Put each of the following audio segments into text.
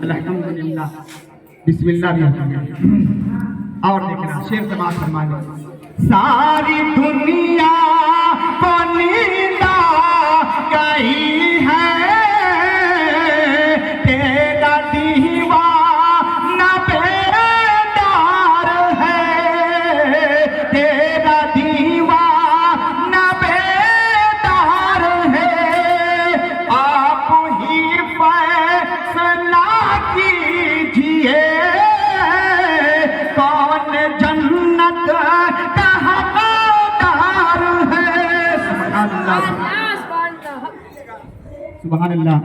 الحمدللہ بسم اللہ اور دیکھنا شیر سے بات فرمانے ساری دنیا کو نیلا گئی ہے تیرا دیوانہ بیدار ہے تیرا دیوانہ بیدار ہے آپ ہی فیصلہ کیجئے کون جنت کا حقدار ہے سبحان اللہ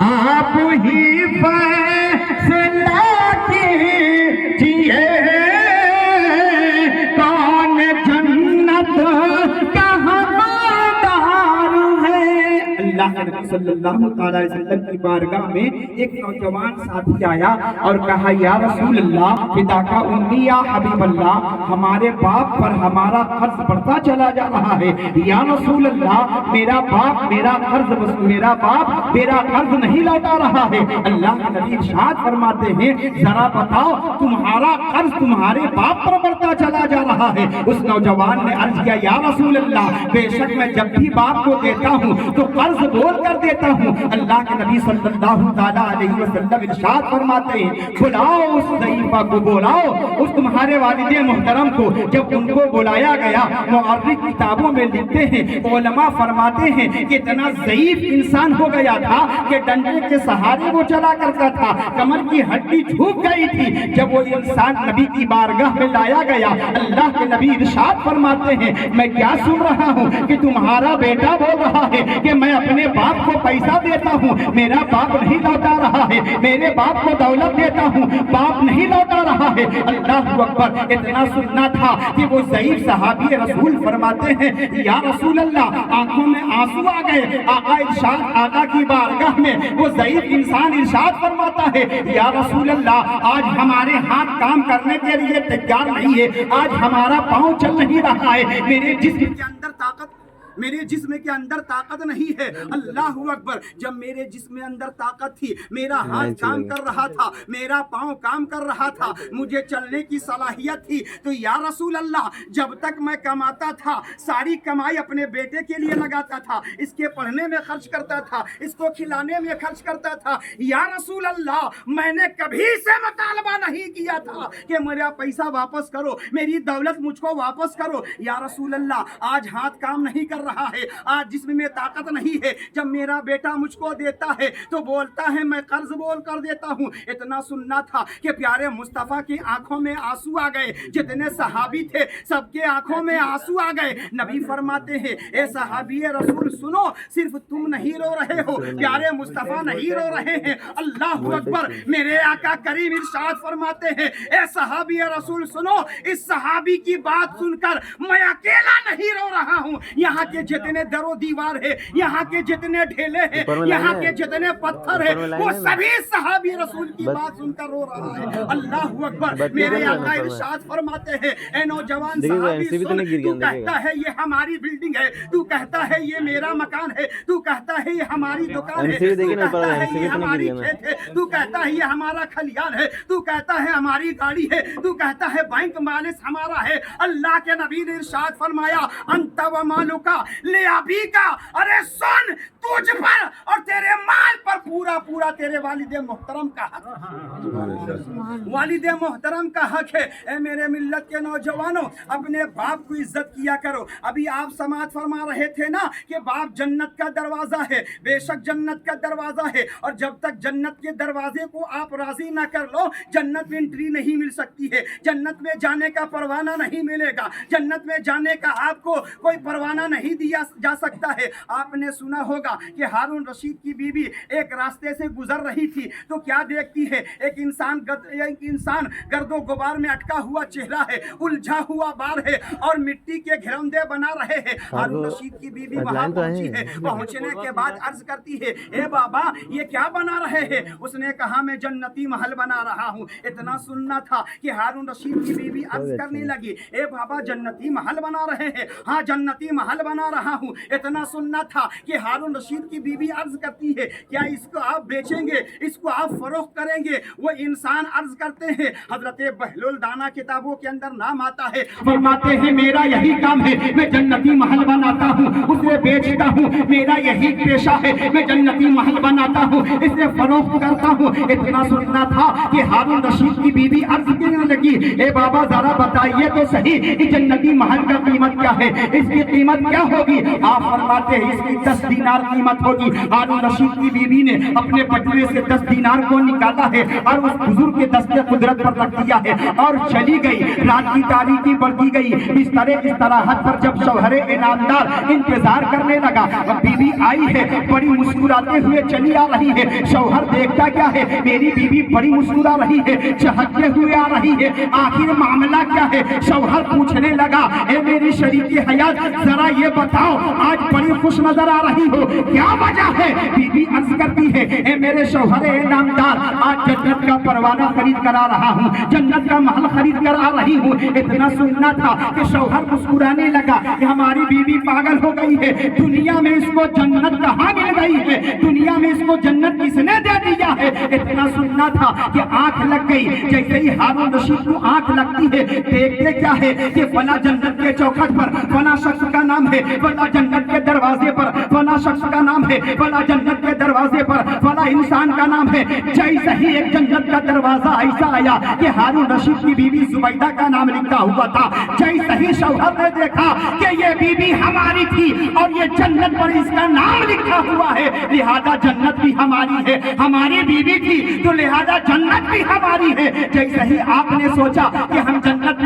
آپ ہی فیصلہ کیجئے کون جنت کا حقدار ہے اللہ کے نبی صلی اللہ تعالی علیہ وسلم کی بارگاہ میں ایک نوجوان ساتھی آیا اور کہا یا رسول اللہ فدا کا امی یا حبیب اللہ ہمارے باپ پر ہمارا قرض بڑھتا چلا جا رہا ہے یا رسول اللہ میرا باپ میرا قرض نہیں لوٹا رہا ہے اللہ کے نبی ارشاد فرماتے ہیں ذرا بتاؤ تمہارا قرض تمہارے باپ پر بڑھتا چلا جا رہا ہے اس نوجوان نے عرض کیا یا رسول اللہ بے شک میں جب بھی باپ کو دیتا ہوں تو قرض بول کر دیتا ہوں اللہ کے نبی صلی اللہ تعالی علیہ وسلم ارشاد فرماتے ہیں بلاؤ اس ضعیفہ کو بلاؤ اس تمہارے والد محترم کو جب ان کو بلایا گیا مورخ کتابوں میں لکھتے ہیں علماء فرماتے ہیں کہ اتنا ضعیف انسان ہو گیا تھا کہ ڈنڈے کے سہارے وہ چلا کرتا تھا کمر کی ہڈی جھک گئی تھی جب وہ انسان نبی کی بارگاہ میں لایا گیا اللہ کے نبی ارشاد فرماتے ہیں میں کیا سن رہا ہوں کہ تمہارا بیٹا بول رہا ہے کہ میں اپنے باپ کو پیسہ دیتا ہوں میرا باپ نہیں لوٹا رہا ہے میرے باپ کو دولت دیتا ہوں باپ نہیں لوٹا رہا ہے اللہ اکبر اتنا سننا تھا کہ وہ ضعیف صحابی رسول فرماتے ہیں یا رسول اللہ آنکھوں میں آنسو آ گئے آقا کی بارگاہ میں وہ ضعیف انسان ارشاد فرماتا ہے یا رسول اللہ آج ہمارے ہاتھ کام کرنے کے لیے تیار نہیں ہے آج ہمارا پاؤں چل نہیں رہا ہے میرے جسم کے اندر طاقت نہیں ہے اللہ اکبر جب میرے جسم میں اندر طاقت تھی میرا ہاتھ کام کر رہا تھا میرا پاؤں کام کر رہا تھا مجھے چلنے کی صلاحیت تھی تو یا رسول اللہ جب تک میں کماتا تھا ساری کمائی اپنے بیٹے کے لیے لگاتا تھا اس کے پڑھنے میں خرچ کرتا تھا اس کو کھلانے میں خرچ کرتا تھا یا رسول اللہ میں نے کبھی سے مطالبہ نہیں کیا تھا کہ میرا پیسہ واپس کرو میری دولت مجھ کو واپس کرو یا رسول اللہ آج ہاتھ کام نہیں کر رہا ہے آج جسم میں طاقت نہیں ہے جب میرا بیٹا مجھ کو دیتا ہے تو بولتا ہے میں قرض بول کر دیتا ہوں اتنا سننا تھا کہ پیارے مصطفیٰ کی آنکھوں میں آنسو آ گئے جتنے صحابی تھے سب کے آنکھوں میں آنسو آ گئے نبی فرماتے ہیں اے صحابی رسول سنو صرف تم نہیں رو رہے ہو پیارے مصطفیٰ نہیں رو رہے ہیں اللہ اکبر میرے آقا کریم ارشاد فرماتے ہیں اے صحابی رسول سنو اس صحابی کی بات سن کر میں اکیلا نہیں رو رہا ہوں یہاں کے جتنے در و دیوار ہے یہاں کے جتنے ڈھیلے ہیں یہاں کے جتنے پتھر ہیں وہ سبھی صحابی رسول کی بات سن کر رو رہا ہے اللہ اکبر میرے آقا ارشاد فرماتے ہیں اے نوجوان صحابی سن تو کہتا ہے یہ ہماری بلڈنگ ہے تو کہتا ہے یہ میرا مکان ہے تو کہتا ہے یہ ہماری دکان ہے تو کہتا ہے یہ ہماری کھیت ہے تو کہتا ہے یہ ہمارا کھلیان ہے تو کہتا ہے ہماری گاڑی ہے تو کہتا ہے بینک بیلنس ہمارا ہے اللہ کے نبی نے ارشاد فرمایا انت و مالکا لابی کا ارے سن تجھ پر اور تیرے مال پر پورا پورا تیرے والد محترم کا حق والد محترم کا حق ہے اے میرے ملت کے نوجوانوں اپنے باپ کو عزت کیا کرو ابھی آپ سماعت فرما رہے تھے نا کہ باپ جنت کا دروازہ ہے بے شک جنت کا دروازہ ہے اور جب تک جنت کے دروازے کو آپ راضی نہ کر لو جنت میں انٹری نہیں مل سکتی ہے جنت میں جانے کا پروانہ نہیں ملے گا جنت میں جانے کا آپ کو کوئی پروانہ نہیں دیا جا سکتا ہے آپ نے سنا ہوگا کہ ہارون رشید کی بیوی ایک راستے سے گزر رہی تھی تو کیا دیکھتی ہے ایک انسان گرد و غبار میں اٹکا ہوا چہرہ ہے الجھا ہوا بال ہے اور مٹی کے گھروندے بنا رہے ہیں ہارون رشید کی بیوی وہاں پہنچی ہے پہنچنے کے بعد عرض کرتی ہے اے بابا یہ کیا بنا رہے ہیں اس نے کہا میں جنتی محل بنا رہا ہوں اتنا سننا تھا کہ ہارون رشید کی بیوی عرض کرنے لگی اے بابا جنتی محل بنا رہے ہیں ہاں جنتی محل بنا رہا ہوں اتنا سننا تھا کہ ہارون रशीद की बीवी अर्ज करती है, क्या इसको आप बेचेंगे, इसको आप फरोख्त करेंगे? वो इंसान अर्ज करते हैं, हजरत बहलुल दाना किताबों के अंदर नाम आता है, फरमाते हैं मेरा यही काम है, मैं जन्नती महल बनाता हूँ, उसे बेचता हूँ, मेरा यही पेशा है, मैं जन्नती महल बनाता हूँ, इसे फरोख्त करता हूँ। इतना सुनना था कि हारून रशीद की बीवी अर्ज करने लगी, ए बाबा जरा बताइए तो सही, इस जन्नती महल का कीमत क्या है, इसकी कीमत क्या होगी? आप फरमाते हैं इसकी 10 दीनार कीमत होगी। हारून रशीद की बीवी ने अपने बटुए से 10 दीनार को निकाला है और उस बुजुर्ग के दस्ते कुदरत पर रख दिया है और चली गई। रात की तारीकी बढ़ती गई, इस तरह पर जब शौहरे इनामदार इंतजार करने लगा, बीवी आई है, बड़ी मुस्कुराते हुए चली आ रही है। शौहर देखता क्या है, मेरी बीवी बड़ी मुस्कुरा रही है, चहकते हुए आ रही है, आखिर मामला क्या है? शौहर पूछने लगा, ए मेरी शरीकी हयात जरा ये बताओ, आज बड़ी खुश नजर आ रही हो, क्या वजह है? बीवी अर्ज करती है, ए मेरे शौहरे नामदार, आज जन्नत का परवाना खरीद कर आ रहा हूँ, जन्नत का महल खरीद कर आ रही हूँ। इतना सुनना था कि शौहर मुस्कुराने लगा कि हमारी बीवी पागल हो गई है, दुनिया में इसको जन्नत कहाँ मिल गई है, दुनिया में इसको जन्नत किसने दे दिया है? इतना सुनना था कि आंख लग गई। जैसे ही हारून रशीद को आंख लगती है, देखते क्या है कि फला जन्नत के चौखट पर फला शख्स का नाम है, फला जन्नत के दरवाजे पर फला शख्स का नाम है, फला जन्नत के दरवाजे पर फला इंसान का नाम है। जैसे ही एक जन्नत का दरवाजा ऐसा आया कि हारून रशीद की बीवी जुबैदा का नाम लिखा हुआ था, जैसे ही शौहर ने देखा कि ये बीवी हमारी थी और ये जन्नत पर इसका नाम लिखा हुआ है, लिहाजा जन्नत भी हमारी है, हमारी बीवी थी तो लिहाजा जन्नत भी हमारी है। जैसे ही आपने सोचा कि हम जन्नत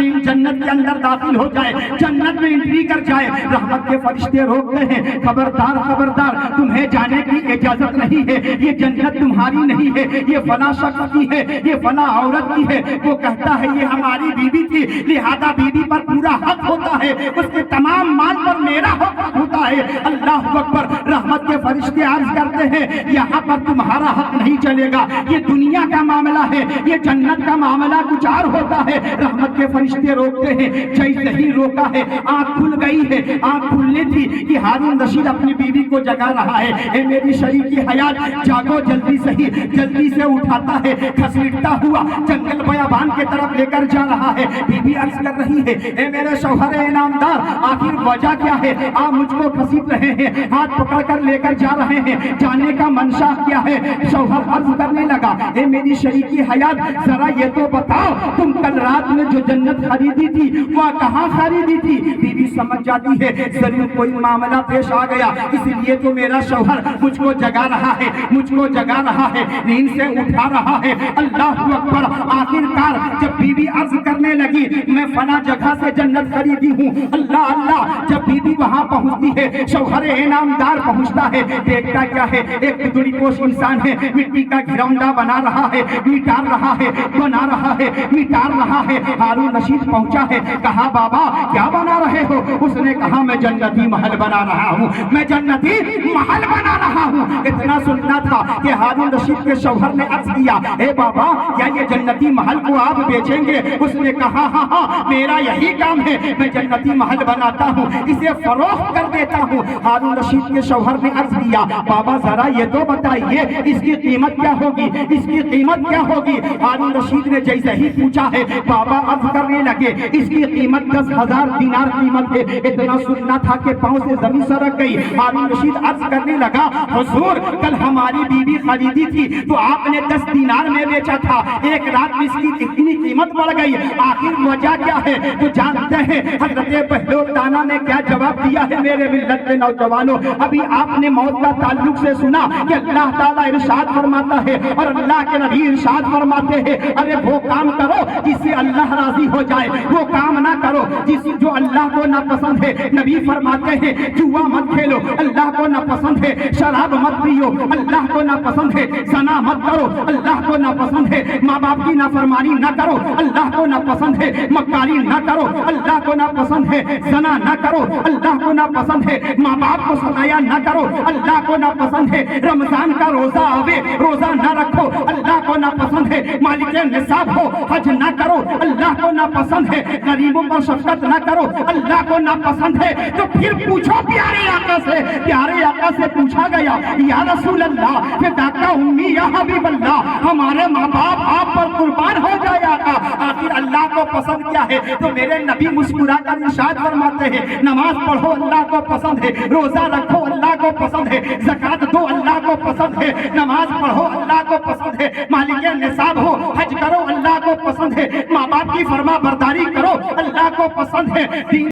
के अंदर दाखिल हो जाए, जन्नत में एंट्री कर जाए, रहमत के फरिश्ते रोकते हैं, खबरदार खबरदार, तुम्हें जाने की इजाजत नहीं है, ये जन्नत तुम्हारी नहीं है, ये फला शख्स की है, ये फला औरत की है। वो कहता है ये हमारी बीवी थी, लिहाजा बीवी पर पूरा हक होता है, उसके तमाम माल पर मेरा हक होता है। अल्लाह अकबर। रहमत के फरिश्ते अर्ज करते हैं, यहाँ पर तुम्हारा हक नहीं चलेगा, ये दुनिया का मामला है, ये जन्नत का मामला कुछ और होता है। रहमत के फरिश्ते रोकते हैं, जैसे ही रोका है आंख खुल गई है। आंख खुलने थी कि हारून रशीद अपनी बीवी को जगा रहा है, ए मेरी शरीकी हयात जागो जल्दी से उठाता है, घसीटता हुआ जंगल बयाबान के तरफ लेकर जा रहा है। बीवी अर्ज कर रही है, ए मेरे शौहरे इनामदार, आखिर वजह क्या है? आप मुझको घसीट रहे हैं, हाथ पकड़ कर लेकर जा रहे हैं, जाने का मंशा क्या है? शौहर अर्ज करने लगा, ए मेरी शरीकी हयात जरा ये तो बताओ, तुम कल रात में जो जन्नत खरीदी थी वह कहाँ खरीदी थी? बीवी समझ जाती है जरूर कोई मामला पेश आ गया, इसलिए तो मेरा शौहर मुझको जगा रहा है, नींद से उठा रहा है। अल्लाह अकबर। आखिरकार जब बीवी अर्ज करने लगी, मैं फला जगह से जन्नत खरीदी हूँ, अल्लाह अल्लाह, जब बीवी वहाँ पहुँचती है, शौहरे इनामदार पहुँचता है, देखता क्या है, एक बिगड़ी पोश इंसान है, मिट्टी का घिरौंदा बना रहा है, मिटार रहा है, बना रहा है, मिटार रहा है। हारून रशीद पहुंचा है, कहा बाबा क्या बना रहे हो? उसने कहा मैं जन्नती महल बना रहा हूँ, मैं जन्नती महल बना रहा हूँ। इतना सुनना था कि हारून रशीद के शौहर ने अर्ज किया, ए बाबा क्या ये जन्नती महल को आप बेचेंगे? उसने कहा हाँ हाँ, मेरा यही काम है, मैं जन्नती महल बनाता हूँ, इसे फरोख्त कर देता हूँ। हारून रशीद के शौहर ने अर्ज किया, बाबा जरा ये तो बताइए इसकी कीमत क्या होगी, इसकी कीमत क्या होगी? हारून रशीद ने जैसे ही पूछा है, बाबा अर्ज करने लगे, इसकी कीमत 10,000 दिनार कीमत है। इतना सुनना था कि पांव से जमीन सरक गई। हारून रशीद अर्ज करने लगा, हुजूर कल हमारी बीवी खरीदी थी तो आपने 10 दिनार में बेचा था, एक रात में इसकी इतनी कीमत बढ़ गई, आखिर वजह क्या है? तो जानते हैं हजरत बहलुल दाना ने क्या जवाब दिया है? मेरे मिल्लत के नौजवानों, अभी आपने मौत का ताल्लुक से सुना कि अल्लाह ताला इरशाद फरमाता है और अल्लाह के नबी इरशाद फरमाते हैं, अरे वो काम करो जिससे अल्लाह राजी हो जाए, वो काम ना करो जो अल्लाह को ना पसंद है। नबी फरमाते हैं जुआ मत खेलो, अल्लाह को ना पसंद है, शराब मत पियो, अल्लाह को ना पसंद है, ज़ना मत करो, अल्लाह को ना पसंद है, माँ बाप की नाफरमानी ना करो, अल्लाह को ना पसंद है, मक्कारी ना करो, अल्लाह को ना पसंद है, ज़ना ना करो, अल्लाह को ना पसंद है, माँ बाप को सताया ना करो, अल्लाह को ना पसंद है, रमजान का रोजा आवे रोजा ना रखो, अल्लाह को ना पसंद है, मालिक निसाब हो हज ना करो, अल्लाह को ना पसंद है, गरीबों पर शफकत ना करो, अल्लाह को ना पसंद है। तो फिर पूछो प्यारे آقا سے پیارے آقا سے پوچھا گیا یا رسول اللہ فداک امی یا حبیب اللہ ہمارے ماں باپ آپ پر قربان ہو جائے آقا آخر اللہ کو پسند کیا ہے تو میرے نبی مسکرا کر ارشاد فرماتے ہیں نماز پڑھو اللہ کو پسند ہے روزہ رکھو اللہ کو پسند ہے زکات دو اللہ کو پسند ہے نماز پڑھو اللہ کو پسند ہے مالک نصاب ہو حج کرو اللہ کو پسند ہے ماں باپ کی فرما برداری کرو اللہ کو پسند ہے